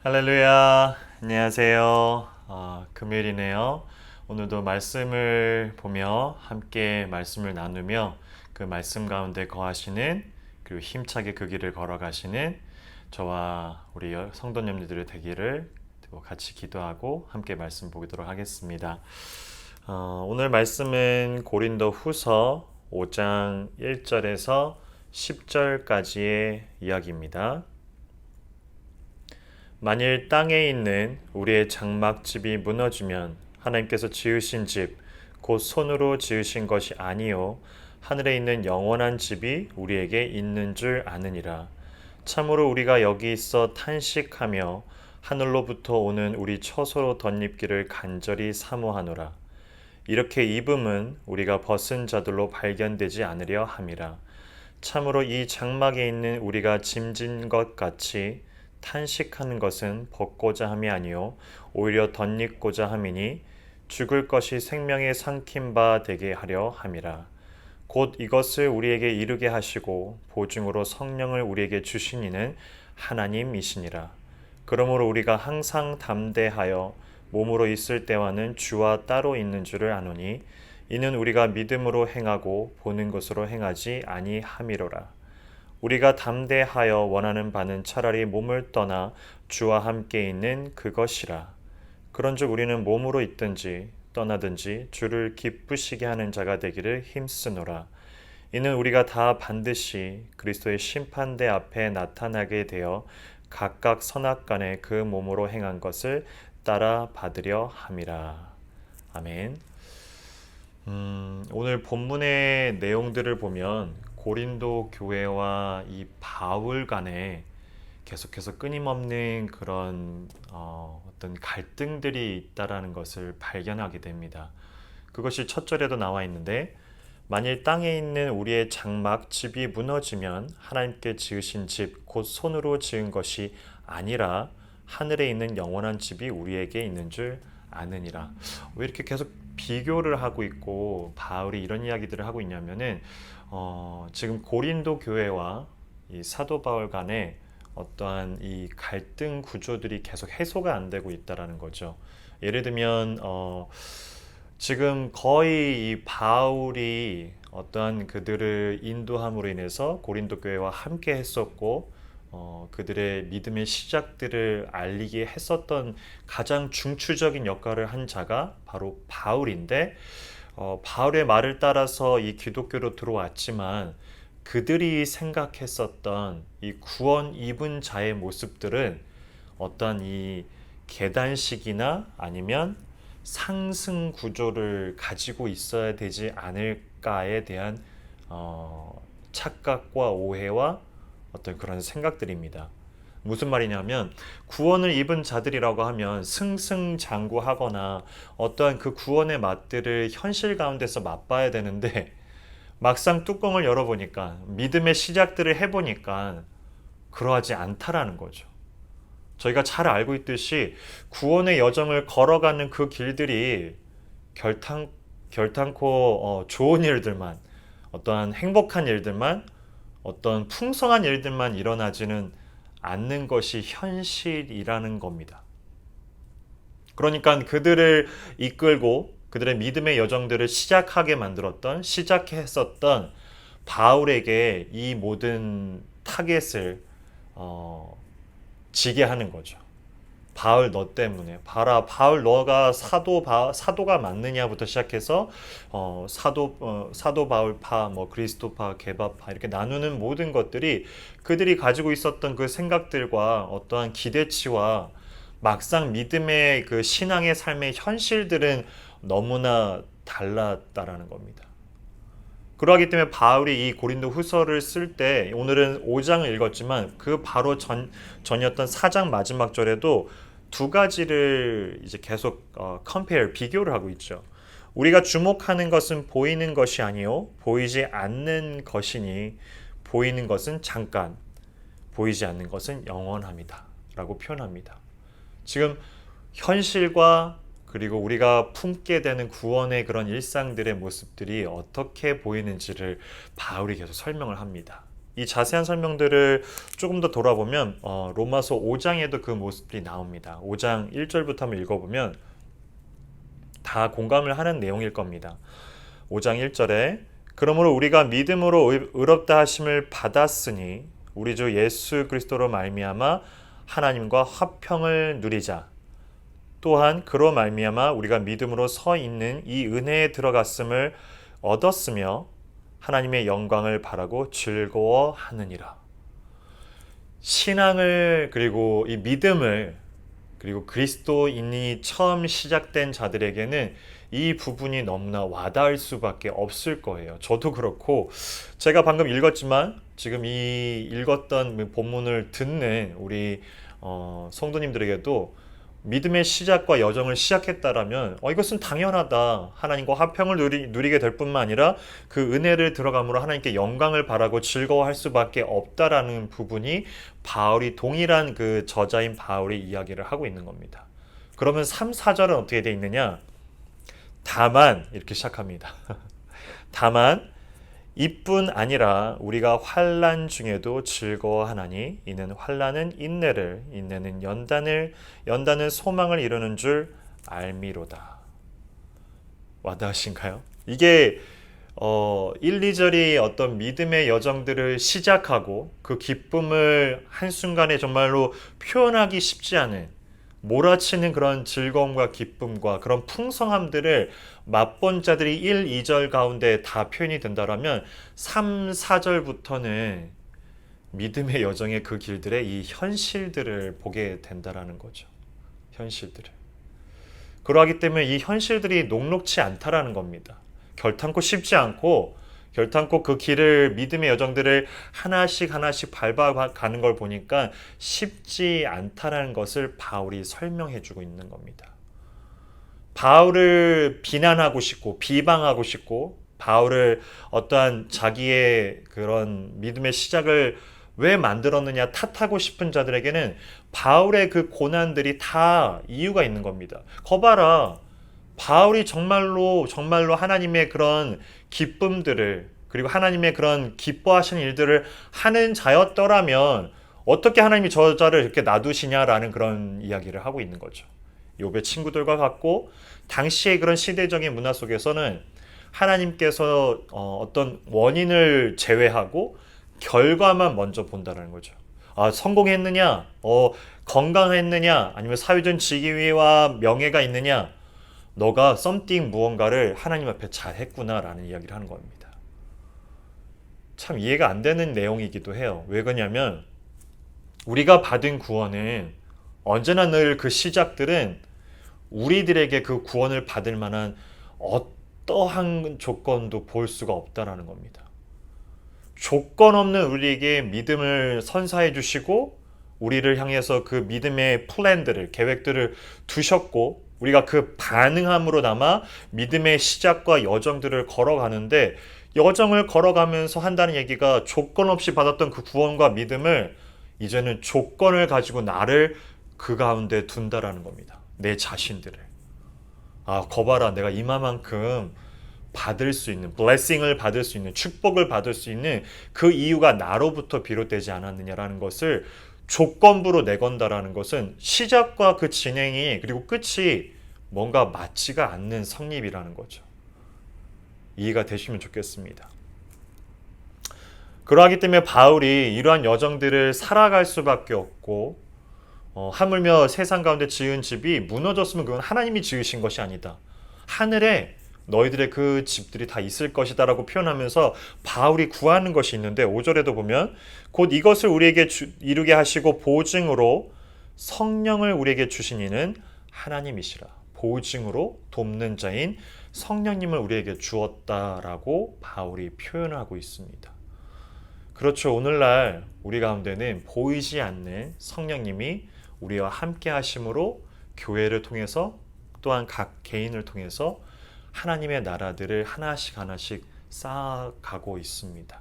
할렐루야. 안녕하세요. 금요일이네요. 오늘도 말씀을 보며 함께 말씀을 나누며 그 말씀 가운데 거하시는 그리고 힘차게 그 길을 걸어가시는 저와 우리 성도님들의 되기를 같이 기도하고 함께 말씀 보도록 하겠습니다. 오늘 말씀은 고린도 후서 5장 1절에서 10절까지의 이야기입니다. 만일 땅에 있는 우리의 장막집이 무너지면 하나님께서 지으신 집, 곧 손으로 지으신 것이 아니요 하늘에 있는 영원한 집이 우리에게 있는 줄 아느니라. 참으로 우리가 여기 있어 탄식하며 하늘로부터 오는 우리 처소로 덧입기를 간절히 사모하노라. 이렇게 입음은 우리가 벗은 자들로 발견되지 않으려 함이라. 참으로 이 장막에 있는 우리가 짐진 것 같이 탄식하는 것은 벗고자 함이 아니요 오히려 덧입고자 함이니 죽을 것이 생명에 삼킨 바 되게 하려 함이라. 곧 이것을 우리에게 이루게 하시고 보증으로 성령을 우리에게 주신 이는 하나님이시니라. 그러므로 우리가 항상 담대하여 몸으로 있을 때와는 주와 따로 있는 줄을 아노니 이는 우리가 믿음으로 행하고 보는 것으로 행하지 아니함이로라. 우리가 담대하여 원하는 바는 차라리 몸을 떠나 주와 함께 있는 그것이라. 그런즉 우리는 몸으로 있든지 떠나든지 주를 기쁘시게 하는 자가 되기를 힘쓰노라. 이는 우리가 다 반드시 그리스도의 심판대 앞에 나타나게 되어 각각 선악간에 그 몸으로 행한 것을 따라 받으려 함이라. 아멘. 오늘 본문의 내용들을 보면 고린도 교회와 이 바울 간에 계속해서 끊임없는 그런 어떤 갈등들이 있다라는 것을 발견하게 됩니다. 그것이 첫 절에도 나와 있는데, 만일 땅에 있는 우리의 장막 집이 무너지면 하나님께 지으신 집, 곧 손으로 지은 것이 아니라 하늘에 있는 영원한 집이 우리에게 있는 줄 아느니라. 왜 이렇게 계속 비교를 하고 있고 바울이 이런 이야기들을 하고 있냐면은 지금 고린도 교회와 이 사도 바울 간에 어떠한 이 갈등 구조들이 계속 해소가 안 되고 있다라는 거죠. 예를 들면 지금 거의 이 바울이 어떠한 그들을 인도함으로 인해서 고린도 교회와 함께 했었고 그들의 믿음의 시작들을 알리게 했었던 가장 중추적인 역할을 한 자가 바로 바울인데 바울의 말을 따라서 이 기독교로 들어왔지만 그들이 생각했었던 이 구원 입은 자의 모습들은 어떤 이 계단식이나 아니면 상승 구조를 가지고 있어야 되지 않을까에 대한 착각과 오해와 어떤 그런 생각들입니다. 무슨 말이냐면 구원을 입은 자들이라고 하면 승승장구하거나 어떠한 그 구원의 맛들을 현실 가운데서 맛봐야 되는데 막상 뚜껑을 열어보니까 믿음의 시작들을 해보니까 그러하지 않다라는 거죠. 저희가 잘 알고 있듯이 구원의 여정을 걸어가는 그 길들이 결탄코 좋은 일들만, 어떠한 행복한 일들만, 어떤 풍성한 일들만 일어나지는 않는 것이 현실이라는 겁니다. 그러니까 그들을 이끌고 그들의 믿음의 여정들을 시작했었던 바울에게 이 모든 타겟을 지게 하는 거죠. 바울 너 때문에 봐라, 바울 너가 사도가 맞느냐부터 시작해서 사도 바울파, 뭐 그리스도파, 게바파 이렇게 나누는 모든 것들이 그들이 가지고 있었던 그 생각들과 어떠한 기대치와 막상 믿음의 그 신앙의 삶의 현실들은 너무나 달랐다라는 겁니다. 그러하기 때문에 바울이 이 고린도 후서를 쓸 때, 오늘은 5장을 읽었지만 그 바로 전이었던 4장 마지막 절에도 두 가지를 이제 계속 비교를 하고 있죠. 우리가 주목하는 것은 보이는 것이 아니요 보이지 않는 것이니 보이는 것은 잠깐, 보이지 않는 것은 영원합니다 라고 표현합니다. 지금 현실과 그리고 우리가 품게 되는 구원의 그런 일상들의 모습들이 어떻게 보이는지를 바울이 계속 설명을 합니다. 이 자세한 설명들을 조금 더 돌아보면 로마서 5장에도 그 모습이 나옵니다. 5장 1절부터 한번 읽어보면 다 공감을 하는 내용일 겁니다. 5장 1절에 그러므로 우리가 믿음으로 의롭다 하심을 받았으니 우리 주 예수 그리스도로 말미암아 하나님과 화평을 누리자. 또한 그로 말미암아 우리가 믿음으로 서 있는 이 은혜에 들어갔음을 얻었으며 하나님의 영광을 바라고 즐거워하느니라. 신앙을 그리고 이 믿음을 그리고 그리스도인이 처음 시작된 자들에게는 이 부분이 너무나 와닿을 수밖에 없을 거예요. 저도 그렇고 제가 방금 읽었지만 지금 이 읽었던 본문을 듣는 우리 성도님들에게도 믿음의 시작과 여정을 시작했다라면 이것은 당연하다. 하나님과 화평을 누리게 될 뿐만 아니라 그 은혜를 들어감으로 하나님께 영광을 바라고 즐거워할 수밖에 없다라는 부분이 바울이 동일한 그 저자인 바울이 이야기를 하고 있는 겁니다. 그러면 3, 4절은 어떻게 되어 있느냐? 다만 이렇게 시작합니다. 다만 이뿐 아니라 우리가 환난 중에도 즐거워하나니 이는 환난은 인내를 인내는 연단은 소망을 이루는 줄 알미로다. 와닿으신가요? 이게 1, 2절이 어떤 믿음의 여정들을 시작하고 그 기쁨을 한순간에 정말로 표현하기 쉽지 않은 몰아치는 그런 즐거움과 기쁨과 그런 풍성함들을 맛본 자들이 1, 2절 가운데 다 표현이 된다라면 3, 4절부터는 믿음의 여정의 그 길들의 이 현실들을 보게 된다라는 거죠. 현실들을. 그러하기 때문에 이 현실들이 녹록치 않다라는 겁니다. 결탄코 쉽지 않고 결탄코 그 길을 믿음의 여정들을 하나씩 밟아가는 걸 보니까 쉽지 않다라는 것을 바울이 설명해 주고 있는 겁니다. 바울을 비난하고 싶고 비방하고 싶고 바울을 어떠한 자기의 그런 믿음의 시작을 왜 만들었느냐 탓하고 싶은 자들에게는 바울의 그 고난들이 다 이유가 있는 겁니다. 거봐라. 바울이 정말로 하나님의 그런 기쁨들을 그리고 하나님의 그런 기뻐하시는 일들을 하는 자였더라면 어떻게 하나님이 저 자를 이렇게 놔두시냐라는 그런 이야기를 하고 있는 거죠. 욥의 친구들과 같고 당시의 그런 시대적인 문화 속에서는 하나님께서 어떤 원인을 제외하고 결과만 먼저 본다는 거죠. 성공했느냐, 건강했느냐, 아니면 사회적 지위와 명예가 있느냐, 너가 something 무언가를 하나님 앞에 잘했구나라는 이야기를 하는 겁니다. 참 이해가 안 되는 내용이기도 해요. 왜 그러냐면 우리가 받은 구원은 언제나 늘 그 시작들은 우리들에게 그 구원을 받을 만한 어떠한 조건도 볼 수가 없다라는 겁니다. 조건 없는 우리에게 믿음을 선사해 주시고 우리를 향해서 그 믿음의 플랜들을 계획들을 두셨고 우리가 그 반응함으로 남아 믿음의 시작과 여정들을 걸어가는데 여정을 걸어가면서 한다는 얘기가 조건 없이 받았던 그 구원과 믿음을 이제는 조건을 가지고 나를 그 가운데 둔다라는 겁니다. 내 자신들을. 거봐라 내가 이마만큼 받을 수 있는 블레싱을 받을 수 있는 축복을 받을 수 있는 그 이유가 나로부터 비롯되지 않았느냐라는 것을 조건부로 내건다라는 것은 시작과 그 진행이 그리고 끝이 뭔가 맞지가 않는 성립이라는 거죠. 이해가 되시면 좋겠습니다. 그러하기 때문에 바울이 이러한 여정들을 살아갈 수밖에 없고 하물며 세상 가운데 지은 집이 무너졌으면 그건 하나님이 지으신 것이 아니다. 하늘에 너희들의 그 집들이 다 있을 것이다 라고 표현하면서 바울이 구하는 것이 있는데 5절에도 보면 곧 이것을 우리에게 이루게 하시고 보증으로 성령을 우리에게 주신 이는 하나님이시라. 보증으로 돕는 자인 성령님을 우리에게 주었다라고 바울이 표현하고 있습니다. 그렇죠. 오늘날 우리 가운데는 보이지 않는 성령님이 우리와 함께 하심으로 교회를 통해서 또한 각 개인을 통해서 하나님의 나라들을 하나씩 쌓아가고 있습니다.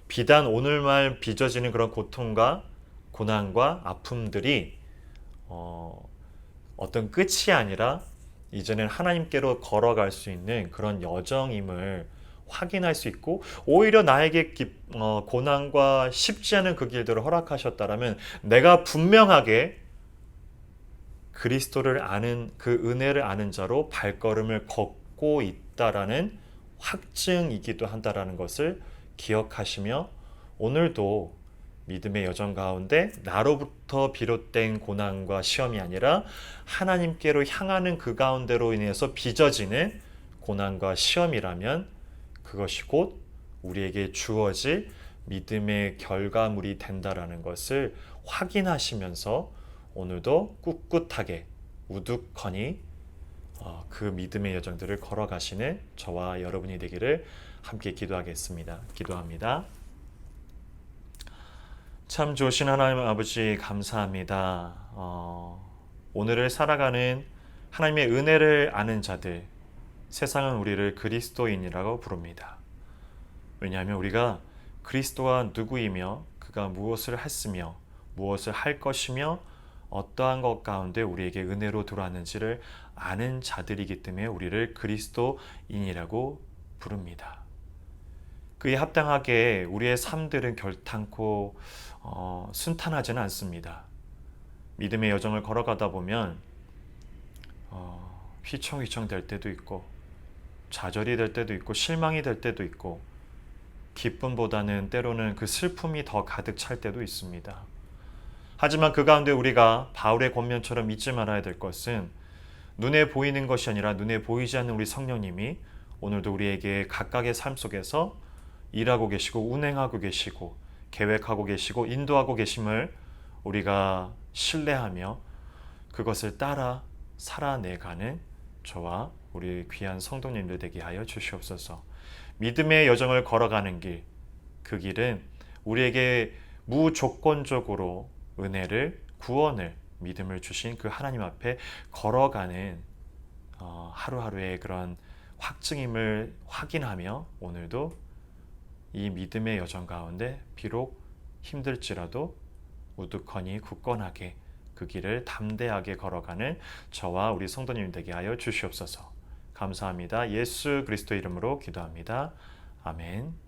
비단 오늘만 빚어지는 그런 고통과 고난과 아픔들이 어떤 끝이 아니라 이제는 하나님께로 걸어갈 수 있는 그런 여정임을 확인할 수 있고, 오히려 나에게 고난과 쉽지 않은 그 길들을 허락하셨다라면 내가 분명하게 그리스도를 아는, 그 은혜를 아는 자로 발걸음을 걷고 있다라는 확증이기도 한다라는 것을 기억하시며, 오늘도 믿음의 여정 가운데 나로부터 비롯된 고난과 시험이 아니라 하나님께로 향하는 그 가운데로 인해서 빚어지는 고난과 시험이라면 그것이 곧 우리에게 주어질 믿음의 결과물이 된다라는 것을 확인하시면서 오늘도 꿋꿋하게 우두커니 그 믿음의 여정들을 걸어가시는 저와 여러분이 되기를 함께 기도하겠습니다. 기도합니다. 참 좋으신 하나님 아버지, 감사합니다. 오늘을 살아가는 하나님의 은혜를 아는 자들, 세상은 우리를 그리스도인이라고 부릅니다. 왜냐하면 우리가 그리스도가 누구이며 그가 무엇을 했으며 무엇을 할 것이며 어떠한 것 가운데 우리에게 은혜로 들어왔는지를 아는 자들이기 때문에 우리를 그리스도인이라고 부릅니다. 그에 합당하게 우리의 삶들은 결탄코 순탄하지는 않습니다. 믿음의 여정을 걸어가다 보면 휘청휘청 될 때도 있고, 좌절이 될 때도 있고, 실망이 될 때도 있고, 기쁨보다는 때로는 그 슬픔이 더 가득 찰 때도 있습니다. 하지만 그 가운데 우리가 바울의 권면처럼 잊지 말아야 될 것은, 눈에 보이는 것이 아니라 눈에 보이지 않는 우리 성령님이 오늘도 우리에게 각각의 삶 속에서 일하고 계시고 운행하고 계시고 계획하고 계시고 인도하고 계심을 우리가 신뢰하며 그것을 따라 살아내가는 저와 우리 귀한 성도님들 되게 하여 주시옵소서. 믿음의 여정을 걸어가는 길, 그 길은 우리에게 무조건적으로 은혜를, 구원을, 믿음을 주신 그 하나님 앞에 걸어가는 하루하루의 그런 확증임을 확인하며 오늘도 이 믿음의 여정 가운데 비록 힘들지라도 우두커니 굳건하게 그 길을 담대하게 걸어가는 저와 우리 성도님 되게 하여 주시옵소서. 감사합니다. 예수 그리스도 이름으로 기도합니다. 아멘.